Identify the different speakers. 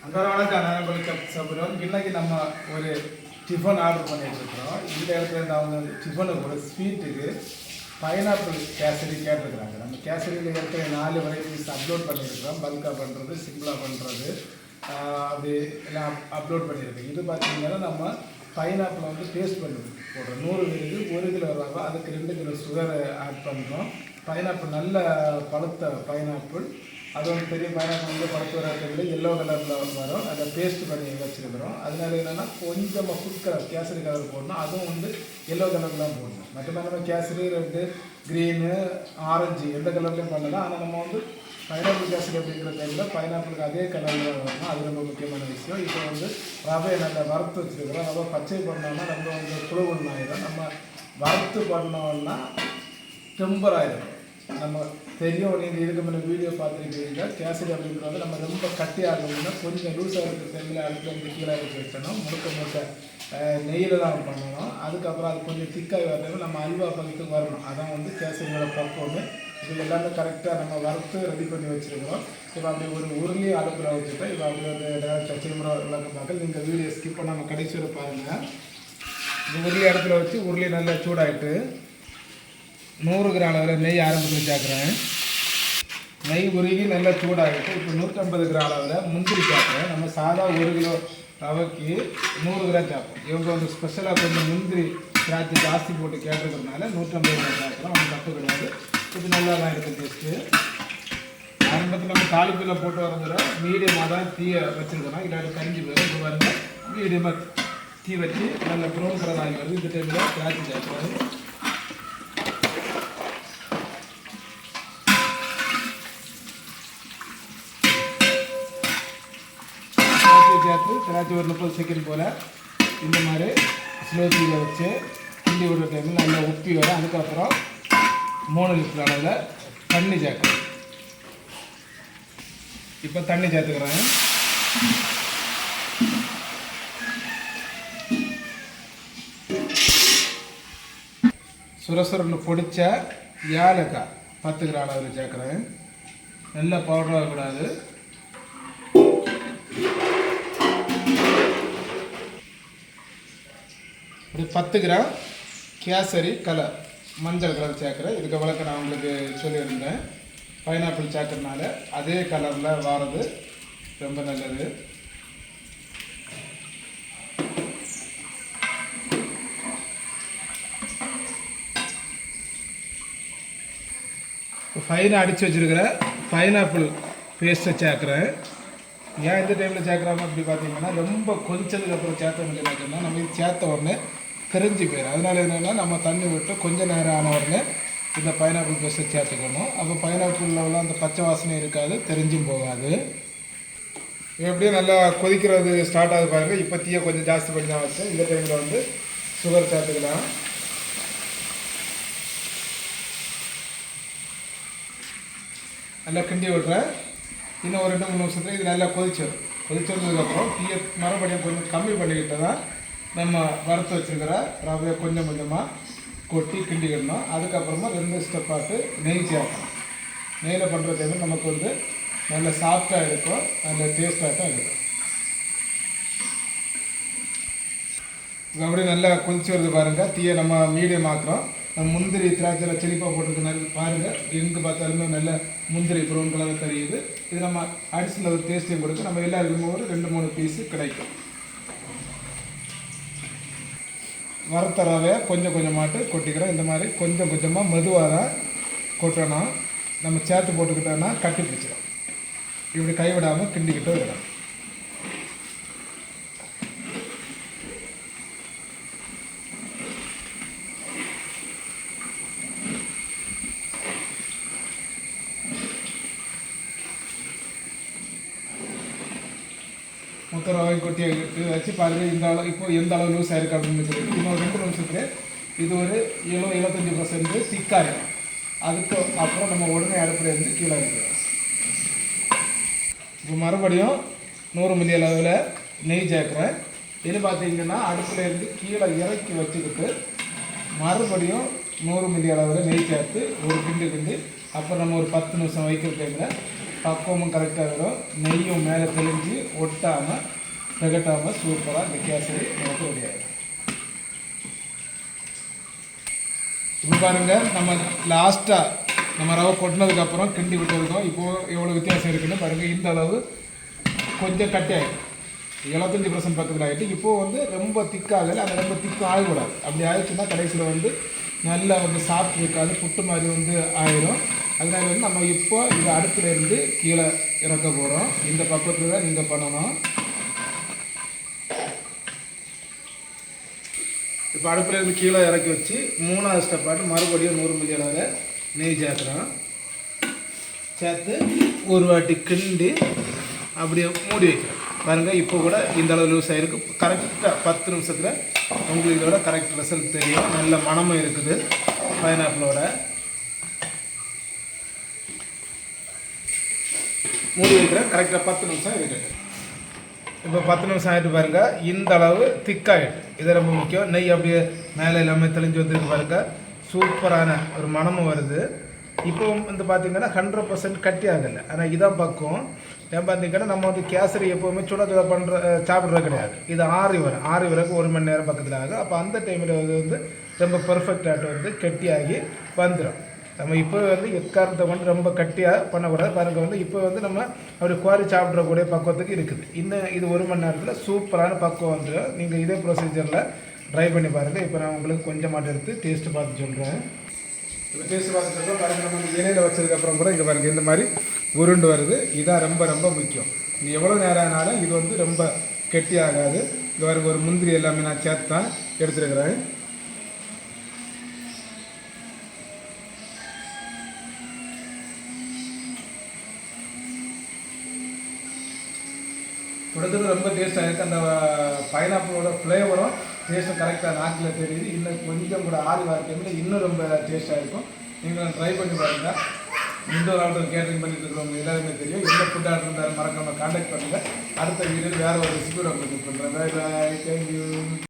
Speaker 1: அன்றாட வணக்கம். நான் உங்களுக்கு சாப்பிட்றோம். இன்றைக்கி நம்ம ஒரு டிஃபன் ஆர்டர் பண்ணிட்டுருக்குறோம். இந்த இடத்துல அவங்க டிஃபனுக்கு கூட ஸ்வீட்டுக்கு பைனாப்பிள் கேசரி கேட்டிருக்கிறாங்க. நம்ம கேசரியில் இருக்கிற 4 வெரைட்டிஸ் அப்லோட் பண்ணியிருக்கிறோம். பல்காக பண்ணுறது, சிம்பிளாக பண்ணுறது, அப்படி எல்லாம் அப்லோட் பண்ணியிருக்கோம். இது பார்த்திங்கன்னா நம்ம பைனாப்பிளை வந்து டேஸ்ட் பண்ணி போடுறோம். 100 கிலோ 1 கிலோ ரவை, அதுக்கு 2 கிலோ சுகரை ஆட் பண்ணுறோம். பைனாப்பிள் நல்ல பழுத்த பைனாப்பிள், அது வந்து பெரிய பைனாப்பிள் வந்து பழுத்து வர எல்லோ கலரில் வரும். அதை பேஸ்ட் பண்ணி வச்சுருக்கிறோம். அதனால என்னென்னா கொஞ்சமாக ஃபுட் கலர் கேசரி கலர் போடணும். அதுவும் வந்து எல்லோ கலர்லாம் போடணும். மற்ற நம்ம கேசரி, ரெட்டு, க்ரீனு, ஆரஞ்சு எந்த கலர்லேயும் பண்ணலாம். ஆனால் நம்ம வந்து பைனாப்பிள் கேசரி அப்படிங்கிற டைமில் பைனாப்பிளுக்கு அதே கலரில் வரணும். அது ரொம்ப முக்கியமான விஷயம். இப்போ வந்து ரவையை நல்லா வறுத்து வச்சுருக்கிறோம். ரவை பச்சை பண்ணோம்னா ரொம்ப வந்து குழுவுன்னு ஆகிடும். நம்ம வறுத்து பண்ணோம்னா டெம்பர் ஆகிடும். நம்ம தெரியும், நீங்கள் இதுக்கு முன்னே வீடியோ பார்த்துருக்கீங்க. கேசரி அப்படிங்கிறது நம்ம ரொம்ப கட்டி ஆகணும்னா கொஞ்சம் லூஸாக இருக்கிற டைமில் அடுப்பில் வந்து கீழே வச்சு வச்சணும். முழுக்க நெய்யில் தான் பண்ணணும். அதுக்கப்புறம் அது கொஞ்சம் திக்காகி வரணும். நம்ம அல்வா பக்கத்துக்கு வரணும். அதான் வந்து கேசரியோட பக்குவம். இது எல்லாமே கரெக்டாக நம்ம வறுத்து ரெடி பண்ணி வச்சுருக்கிறோம். இப்போ அப்படி ஒரு உருளி அடுப்பில் வச்சுட்டோம். இப்போ அப்படி ஒரு டேரக்டாக சிறுமுறை விளக்கம் பார்க்க நீங்கள் வீடியோ ஸ்கிப் பண்ணாமல் கடைசி வரை பாருங்கள். இந்த உருளி அடுப்பில் வச்சு உருளி நல்லா சூடாகிட்டு 100 கிராம் அளவில் நெய் ஆரம்பித்து சேர்க்குறேன். நெய் உருகி நல்லா சூடாகிட்டு இப்போ 150 கிராம் அளவில் முந்திரி சேர்க்குறேன். நம்ம சாதா 1 கிலோ ரவைக்கு 100 கிராம் சேர்ப்போம். இவங்க வந்து ஸ்பெஷலாக கொஞ்சம் முந்திரி திராட்சை ஜாஸ்தி போட்டு கேட்டுக்கிறதுனால 150 கிராம் சேர்க்குறோம். அவங்க தப்பு கிடையாது. இது நல்லா தான் இருக்குது டேஸ்ட்டு. ஆரம்பத்தில் நம்ம தாளிப்பில் போட்டு வரதுல மீடியமாக தான் தீயை வச்சுருக்கணும். இல்லாட்டி கரிஞ்சு போயிடும். இது வந்து மீடியமாக தீ வச்சு நல்ல ப்ரௌன் கலர் ஆகி வருது. இந்த டைமில் திராட்சை சேர்க்குறது. சேர்த்து திராட்சை ஒரு 30 செகண்ட் போல் இந்த மாதிரி ஸ்லோ தீயை வச்சு கிண்டி விடுற டைமில் நல்லா உப்பி வரும். அதுக்கப்புறம் 3 லிட்டர் அளவில் தண்ணி சேர்க்கணும். இப்போ தண்ணி சேர்த்துக்கிறேன். சுரசுரன்னு பொடிச்ச ஏலக்காய் 10 கிராம் அளவில் சேர்க்குறேன். நல்லா பவுடர் ஆகக்கூடாது. ஒரு 10 கிராம் கேசரி கலர் மஞ்சள் கலர் சேர்க்குறேன். இதுக்கு விளக்க நான் உங்களுக்கு சொல்லியிருந்தேன். பைனாப்பிள் சேர்க்கறதுனால அதே கலரில் வாரது ரொம்ப நல்லது. ஃபைனாக அடித்து வச்சுருக்கிற பைனாப்பிள் பேஸ்ட்டை சேர்க்குறேன். ஏன் இந்த டைமில் சேர்க்குறாங்க அப்படி பார்த்தீங்கன்னா, ரொம்ப கொதிச்சதுக்கு அப்புறம் சேர்த்த முடியலன்னா நம்ம இது சேர்த்த உடனே தெரிஞ்சு போயிடும். அதனால என்னென்னா நம்ம தண்ணி விட்டு கொஞ்சம் நேரம் ஆன உடனே இந்த பைனாப்பிள் பேஸ்ட்டை சேர்த்துக்கணும். அப்போ பைனாப்பிளில் உள்ள அந்த பச்சை வாசனை இருக்காது, தெரிஞ்சும் போகாது. எப்படியும் நல்லா கொதிக்கிறது ஸ்டார்ட் ஆகுது பாருங்கள். இப்போ தீயை கொஞ்சம் ஜாஸ்தி பண்ணி தான் வச்சேன். இந்த டைமில் வந்து சுகர் சேர்த்துக்கலாம். நல்லா கிண்டி விட்றேன். இன்னும் ஒரு 2-3 நிமிஷத்துல இது நல்லா கொதிச்சிடும். கொதிச்சதுக்கப்புறம் தீயை மறுபடியும் கொஞ்சம் கம்மி பண்ணிக்கிட்டு தான் நம்ம வறுத்து வச்சுருக்கிற ரவையை கொஞ்சம் கொஞ்சமாக கொட்டி கிண்டிக்கிடணும். அதுக்கப்புறமா 2 ஸ்டெப் பார்த்து நெய் சேர்க்கணும். நெய்யில் பண்ணுற டைம் நமக்கு வந்து நல்ல சாஃப்டாக இருக்கும், நல்ல டேஸ்ட்டாக தான் இருக்கும். இது அப்படியே நல்லா கொதிச்சு வருது பாருங்கள். தீயை நம்ம மீடியம் ஆக்குறோம். நம்ம முந்திரி திராட்சையில் செழிப்பாக போட்டுருக்கு. நல்ல பாருங்கள், எங்கே பார்த்தாலுமே நல்ல முந்திரி ப்ரௌன் கலரில் தெரியுது. இது நம்ம அடிஷனல் ஒரு டேஸ்ட்டையும் கொடுக்க நம்ம எல்லாருக்குமே ஒரு 2-3 பீஸு கிடைக்கும். வறுத்த ரவையை கொஞ்சம் கொஞ்சமாட்டு கொட்டிக்கிறோம். இந்த மாதிரி கொஞ்சம் கொஞ்சமாக மெதுவாக தான் கொட்டணும். நம்ம சேர்த்து போட்டுக்கிட்டோன்னா கட்டி பிடிச்சிடும். இப்படி கைவிடாமல் கிண்டிக்கிட்டு விடணும். மொத்த ரவை கொட்டி வச்சு பாருங்கள். இந்த அளவு இப்போ எந்த அளவு லூஸ் ஆகிருக்கு அப்படின்னு சொல்லிட்டு இன்னும் 2 நிமிஷத்துல இது ஒரு 70-75% திக்காகிடும். அதுக்கு அப்புறம் நம்ம உடனே அடுப்பில் இருந்து கீழே வைக்கிறோம். இப்போ மறுபடியும் 100 மில்லி அளவில் நெய் சேர்க்குறேன். இது பார்த்தீங்கன்னா அடுப்பில் இருந்து கீழே இறக்கி வச்சுக்கிட்டு மறுபடியும் 100 மில்லி அளவில் நெய் சேர்த்து ஒரு கிண்டு அப்புறம் நம்ம ஒரு 10 நிமிஷம் வைக்கிற டைமில் பக்குவமும் கரெக்டாக வரும். நெய்யும் மேலே தெளிஞ்சு ஒட்டாமல் திகட்டாமல் சூப்பராக இந்த கேசரி நமக்கு ரெடி ஆகிடும். இப்போ பாருங்கள், நம்ம லாஸ்ட்டாக நம்ம ரவை கொட்டினதுக்கப்புறம் கிண்டி விட்டதுக்கும் இப்போது எவ்வளோ வித்தியாசம் இருக்குன்னு பாருங்கள். இந்த அளவு கொஞ்சம் கட்டி ஆகிடும். 75% பக்கத்தில் ஆகிட்டு இப்போது வந்து ரொம்ப திக்காகலை, அந்த ரொம்ப திக்கும் ஆகக்கூடாது. அப்படி ஆகிடுச்சுன்னா கடைசியில் வந்து நல்லா வந்து சாப்பிட்டு இருக்காது, புட்டு மாதிரி வந்து ஆயிடும். அதனால வந்து நம்ம இப்போ இது அடுப்புலேருந்து கீழே இறக்க போகிறோம். இந்த பக்கத்தில் தான் நீங்கள் பண்ணணும். இப்போ அடுப்புலேருந்து கீழே இறக்கி வச்சு 3வது ஸ்டெப்பாட்டு மறுபடியும் 100 மில்லி அளவு நெய் சேர்க்குறோம். சேர்த்து ஒரு வாட்டி கிண்டி அப்படியே மூடி வைக்கிறோம். பாருங்கள், இப்போ கூட இந்த அளவு லூஸ் ஆகிருக்கு. கரெக்டாக 10 நிமிஷத்தில் உங்களுக்கு இதோட கரெக்ட் ரிசல்ட் தெரியும். நல்ல மணமும் இருக்குது பைனாப்பிளோட. மூடி வைக்கிறேன். கரெக்டாக 10 நிமிஷம் இருக்குது. இப்போ 10 நிமிஷம் ஆகிட்டு பாருங்கள், இந்த அளவு திக்காகிட்டு. இது ரொம்ப முக்கியம். நெய் அப்படியே மேலே எல்லாமே தெளிஞ்சு வந்துருக்கு பாருங்கள். சூப்பரான ஒரு மணமும் வருது. இப்போ வந்து பார்த்திங்கன்னா 100% கட்டி ஆகலை. ஆனால் இதான் பக்குவம். ஏன் பார்த்திங்கன்னா நம்ம வந்து கேசரி எப்போவுமே சுட சாப்பிட்றது கிடையாது. இது ஆறி வரக்கு 1 மணி நேரம் பக்கத்தில் ஆகும். அப்போ அந்த டைமில் வந்து ரொம்ப பெர்ஃபெக்டாகிட்டு வந்து கெட்டியாகி வந்துடும். நம்ம இப்போ வந்து எக்காரத்தை கொண்டு ரொம்ப கட்டியாக பண்ணக்கூடாது. பாருங்கள், வந்து இப்போ வந்து நம்ம அப்படி குவாரி சாப்பிட்றக்கூடிய பக்குவத்துக்கு இருக்குது. இது 1 மணி நேரத்தில் சூப்பரான பக்குவம் வந்துடும். நீங்கள் இதே ப்ரொசீஜரில் ட்ரை பண்ணி பாருங்கள். இப்போ நான் உங்களுக்கு கொஞ்சமாட்டு எடுத்து டேஸ்ட்டு பார்த்து சொல்கிறேன். இப்போ டேஸ்ட் பார்த்துட்டு பாருங்கள், நம்ம இலையில் வச்சதுக்கப்புறம் கூட இங்கே பாருங்கள் இந்த மாதிரி உருண்டு வருது. இதான் ரொம்ப ரொம்ப முக்கியம். நீ எவ்வளோ நேரம் ஆனாலும் இது வந்து ரொம்ப கெட்டி ஆகாது. இங்கே பாருங்கள், ஒரு முந்திரி எல்லாமே நான் சேர்த்து தான் எடுத்துருக்கிறேன். கொடுத்தது ரொம்ப டேஸ்ட்டாக இருக்குது. அந்த பைனாப்பிளோட ஃப்ளேவரும் டேஸ்ட்டும் கரெக்டாக நாக்கில் தெரியுது. இன்னும் கொஞ்சம் கூட ஆறி வர டைமில் இன்னும் ரொம்ப டேஸ்ட்டாக இருக்கும். நீங்களும் ட்ரை பண்ணி பாருங்கள். இண்டோர் ஆர்டர் கேட்டரிங் பண்ணிட்டு இருக்கிறவங்க எல்லாருமே தெரியும். எந்த ஃபுட் ஆர்டர் இருந்தாலும் மறக்காமல் கான்டாக்ட் பண்ணுங்கள். அடுத்த வீடியோவில் வேறு ஒரு ரெசிபி உங்களுக்கு பண்ணுறேன். Bye bye, thank you.